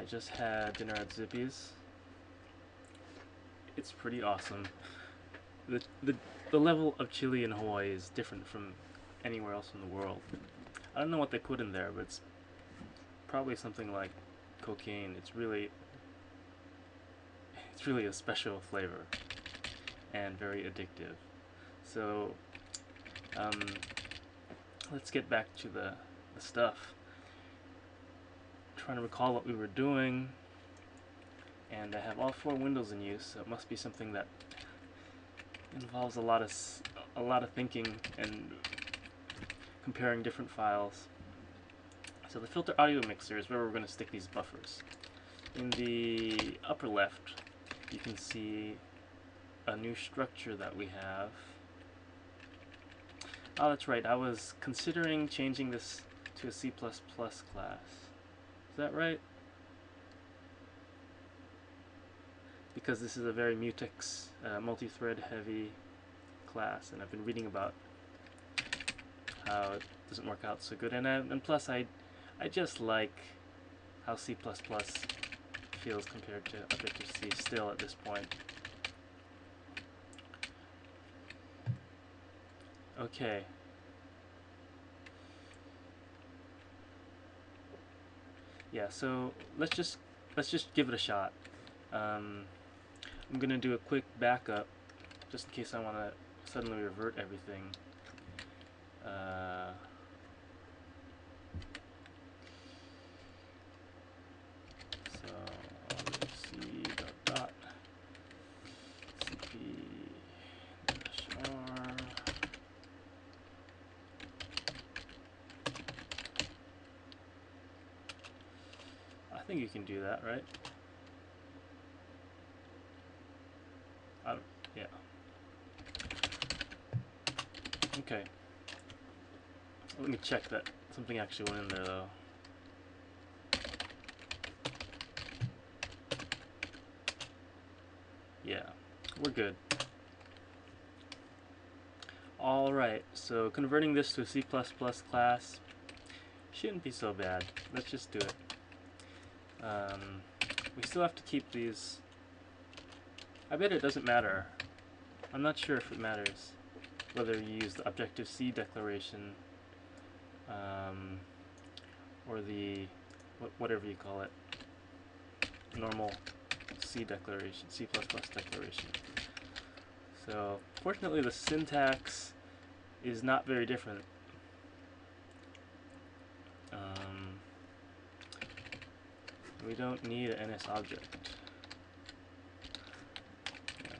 I just had dinner at Zippy's. It's pretty awesome. The, the, the level of chili in Hawaii is different from anywhere else in the world. I don't know what they put in there, but it's probably something like cocaine. It's really a special flavor and very addictive. So let's get back to the stuff. I'm trying to recall what we were doing, and I have all 4 windows in use, so it must be something that involves a lot of thinking and comparing different files. So the filter audio mixer is where we're going to stick these buffers. In the upper left, you can see a new structure that we have. Oh, that's right, I was considering changing this to a C++ class. Is that right? Because this is a very mutex, multi-thread heavy class, and I've been reading about how it doesn't work out so good, and plus I just like how C++ feels compared to Objective-C still at this point. Okay. Yeah, so let's just give it a shot. I'm gonna do a quick backup just in case I want to suddenly revert everything. So C dot cp -r. I think you can do that, right? Yeah. Okay. Let me check that something actually went in there though. Yeah, we're good. Alright, so converting this to a C++ class shouldn't be so bad. Let's just do it. We still have to keep these. I bet it doesn't matter. I'm not sure if it matters whether you use the Objective-C declaration or the whatever you call it, normal C declaration, C++ declaration. So fortunately the syntax is not very different. We don't need an NS object. Yeah.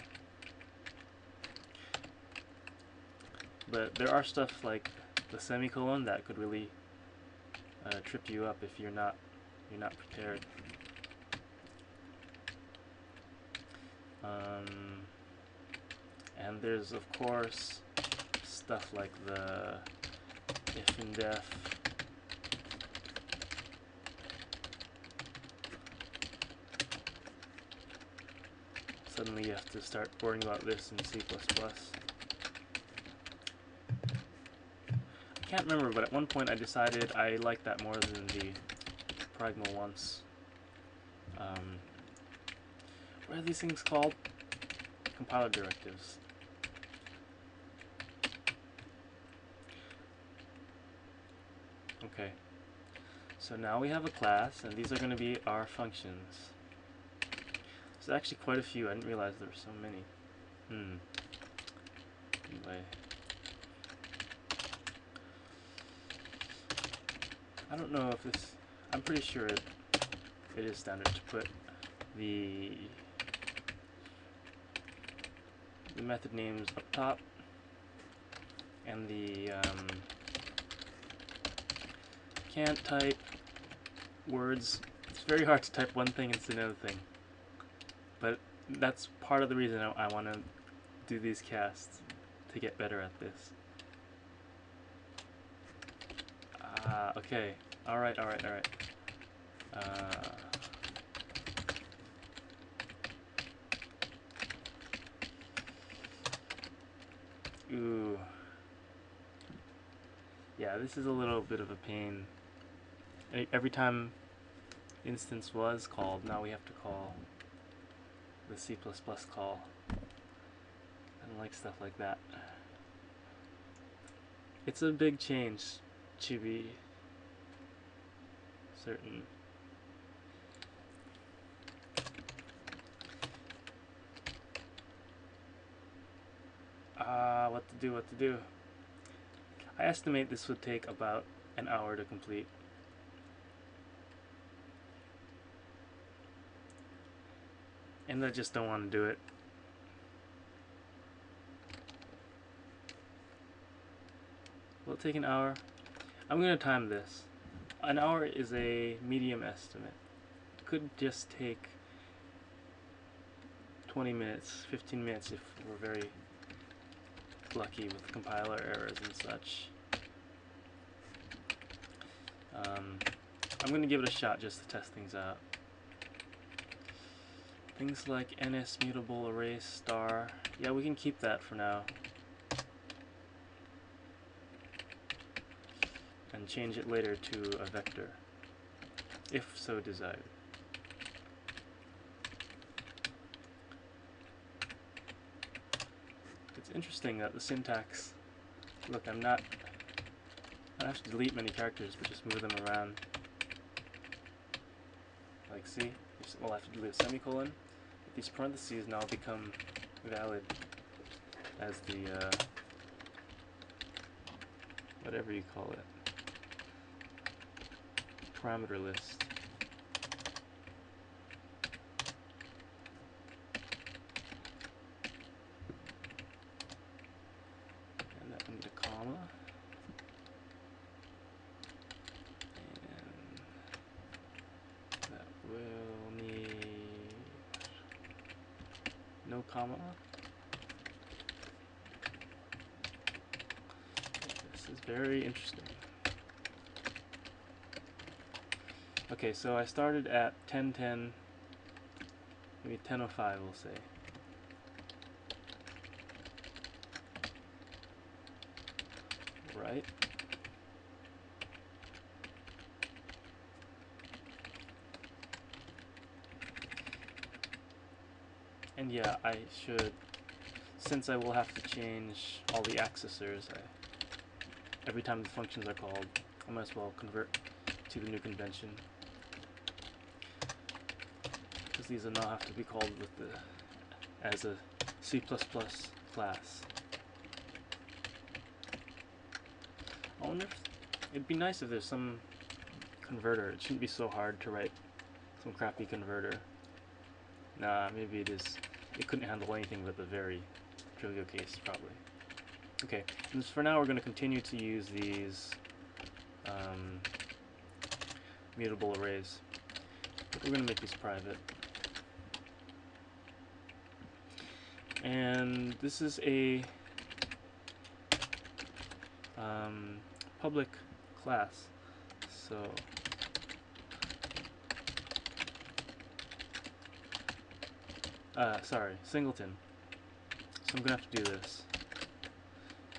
But there are stuff like the semicolon that could really trip you up if you're not prepared. And there's of course stuff like the if and def. Suddenly you have to start worrying about this in C++. I can't remember, but at one point I decided I liked that more than the pragma once. What are these things called? Compiler directives. Okay. So now we have a class, and these are going to be our functions. There's actually quite a few. I didn't realize there were so many. Anyway. I don't know if this. I'm pretty sure it is standard to put the method names up top and the can't type words. It's very hard to type one thing instead of another thing, but that's part of the reason I want to do these casts, to get better at this. Okay. Alright. Ooh. Yeah, this is a little bit of a pain. Every time instance was called. Now we have to call the C++ call. I don't like stuff like that. It's a big change to be certain. What to do. I estimate this would take about an hour to complete. And I just don't want to do it. Will it take an hour? I'm going to time this. An hour is a medium estimate. It could just take 20 minutes, 15 minutes if we're very lucky with compiler errors and such. I'm going to give it a shot just to test things out. Things like ns mutable array star. Yeah, we can keep that for now. And change it later to a vector, if so desired. It's interesting that the syntax, look, I don't have to delete many characters, but just move them around. Like, see? Well, I have to delete a semicolon. But these parentheses now become valid as the, whatever you call it, parameter list. And that will need a comma. And that will need no comma. This is very interesting. Okay, so I started at 10:10, maybe 10:05 we'll say. Right? And yeah, I should, since I will have to change all the accessors, every time the functions are called, I might as well convert to the new convention. Because these will now have to be called with as a C++ class. I wonder if it'd be nice if there's some converter. It shouldn't be so hard to write some crappy converter. Nah, maybe it is. It couldn't handle anything but the very trivial case, probably. Okay, and for now we're going to continue to use these mutable arrays. But we're going to make these private. And this is a public class, so sorry, singleton. So I'm gonna have to do this.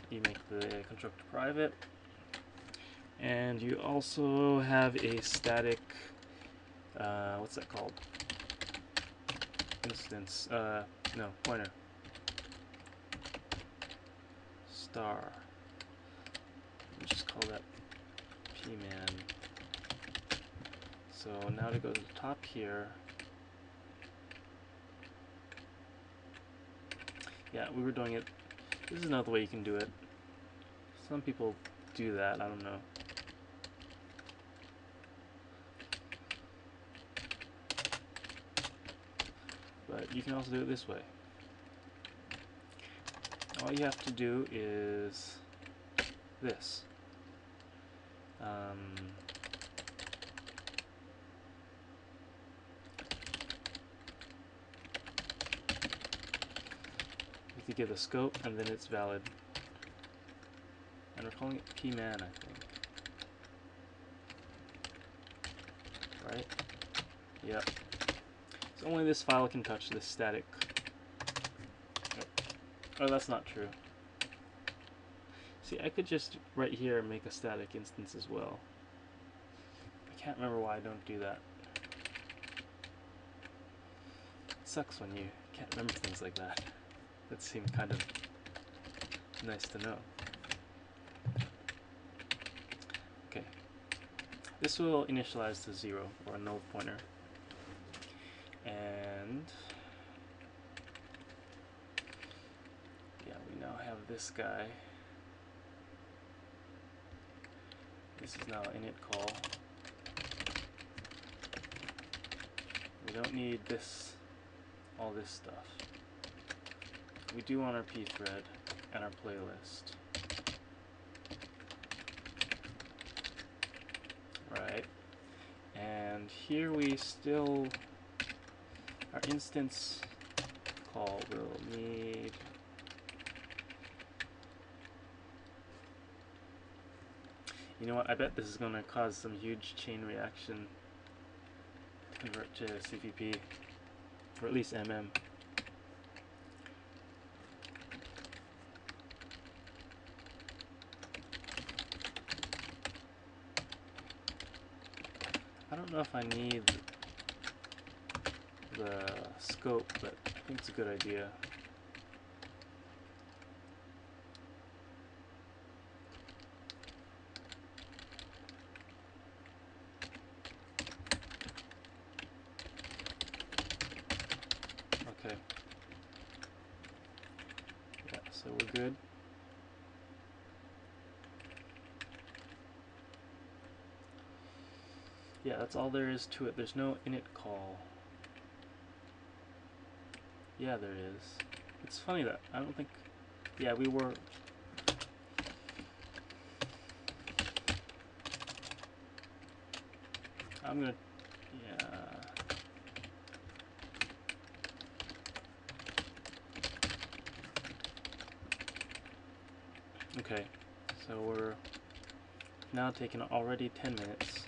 You make the constructor private, and you also have a static, what's that called? Instance, no, pointer. Star. We'll just call that pman. So now to go to the top here. Yeah, we were doing it. This is another way you can do it. Some people do that, I don't know. But you can also do it this way. All you have to do is this. You give a scope, and then it's valid. And we're calling it pman, I think. Right? Yep. So only this file can touch this static. Oh, that's not true. See, I could just right here make a static instance as well. I can't remember why I don't do that. sucks when you can't remember things like that. That seemed kind of nice to know. Okay. This will initialize to 0, or a null pointer. And yeah, we now have this guy. This is now init call. We don't need this, all this stuff. We do want our pthread and our playlist. Right. And here we still, our instance call will need you know what, I bet this is going to cause some huge chain reaction to convert to CVP, or at least MM. I don't know if I need the scope, but I think it's a good idea. Okay. Yeah, so we're good. Yeah, that's all there is to it. There's no init call. Yeah, there is. It's funny that I don't think. Yeah, we were. I'm gonna. Yeah. Okay, so we're now taking already 10 minutes.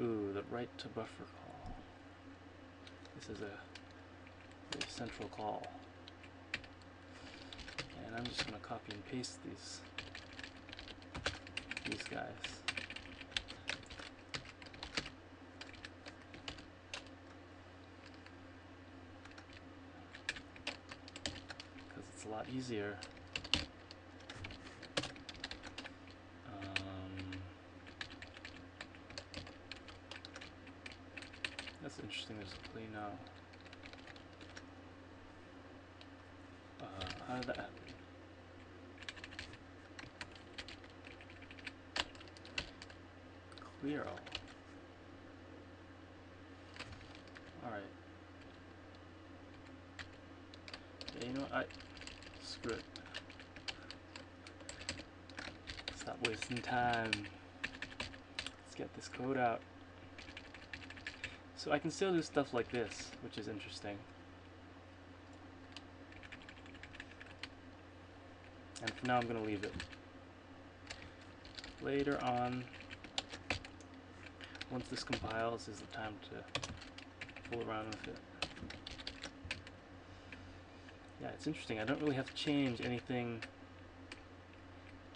Ooh, the write to buffer call. This is a very central call. And I'm just going to copy and paste these guys. Because it's a lot easier. That's interesting, there's a play now. How did that happen? Clear all. Alright. Yeah, you know what? Screw it. Stop wasting time. Let's get this code out. So I can still do stuff like this, which is interesting. And for now I'm going to leave it. Later on, once this compiles, is the time to fool around with it. Yeah, it's interesting. I don't really have to change anything.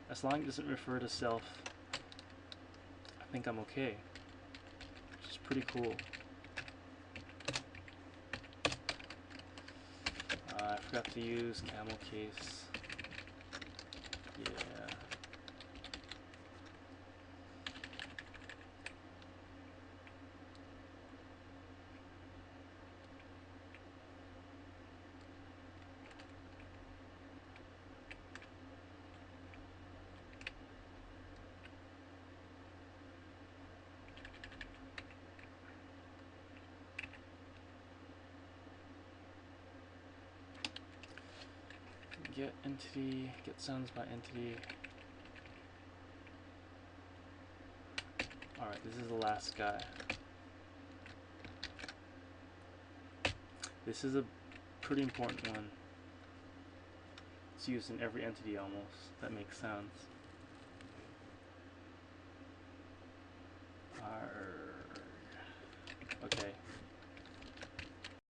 As long as it doesn't refer to self, I think I'm okay. Which is pretty cool. I forgot to use camel case. Yeah. Get entity, get sounds by entity. Alright, this is the last guy. This is a pretty important one. It's used in every entity almost that makes sounds. Okay.